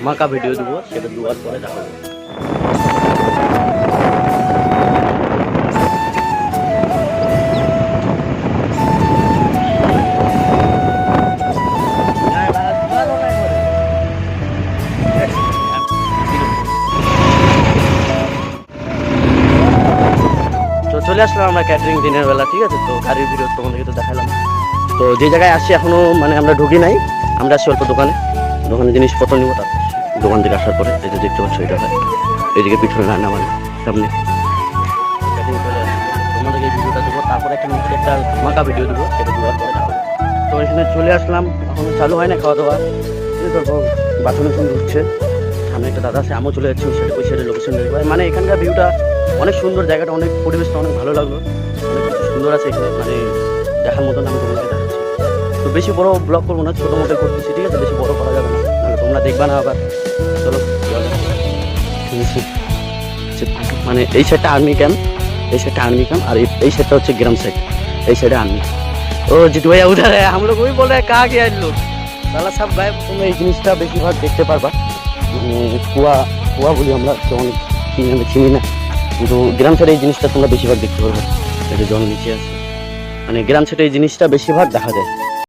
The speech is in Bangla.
ধামাকা ভিডিও দেবো, সেটা দেওয়ার পরে দেখাবো। তো চলে আসলাম আমরা ক্যাটারিং দিনের বেলা, ঠিক আছে। তো গাড়ির ভিডিও তোমাদেরকে তো দেখালাম। তো যে জায়গায় আসছি এখনো মানে আমরা ঢুকি নাই, আমরা আসছি অল্প দোকানে জিনিসপত্র নিবো। তারপর দোকান থেকে আসার পরে এই যে দেখতে পাচ্ছ এটা হয়, এইদিকে পিছনে রান্না মানে সামনে তোমাদেরকে এই ভিডিওটা দেবো, তারপরে একটা ধামাকা ভিডিও দেবো, সেটা দেওয়ার পরে দেখাবো। তো এখানে চলে আসলাম, এখনো চালু হয় না খাওয়া দাওয়া, তারপর বাথরুমে ঢুকছে। সামনে একটা দাদা আছে, আমিও চলে যাচ্ছি ওই সাইডে লোকেশন দেখবো। মানে এখানকার ভিউটা অনেক সুন্দর, জায়গাটা অনেক, পরিবেশটা অনেক ভালো লাগলো, অনেক কিছু সুন্দর আছে এখানে, মানে দেখার মতন আমি তোমাকে দেখাচ্ছি। তো বেশি বড় ব্লগ করবো না, ছোটো মোটো করতেছি, ঠিক আছে। বেশি বড় করা যাবে না, নাহলে তোমরা দেখবা না আবার। চলো, মানে এই সাইডটা আর্মি ক্যাম্প, আর এই সাইডটা হচ্ছে গ্রাম সাইড, এই সাইডে আর্মি। ও জিতু ভাইয়া উধার হ্যাঁ, हम लोग वही बोल रहे हैं कहाँ गया इन लोग साला सब गायब। তোমরা এই জিনিসটা বেশিরভাগ দেখতে পারবা, কুয়া বলি আমরা, তো অনেক চিনি না, কিন্তু গ্রাম সাইডে এই জিনিসটা তোমরা বেশিরভাগ দেখতে পারবে। এটা জল নিচে আছে, মানে গ্রাম সাইডে এই জিনিসটা বেশিরভাগ দেখা যায়।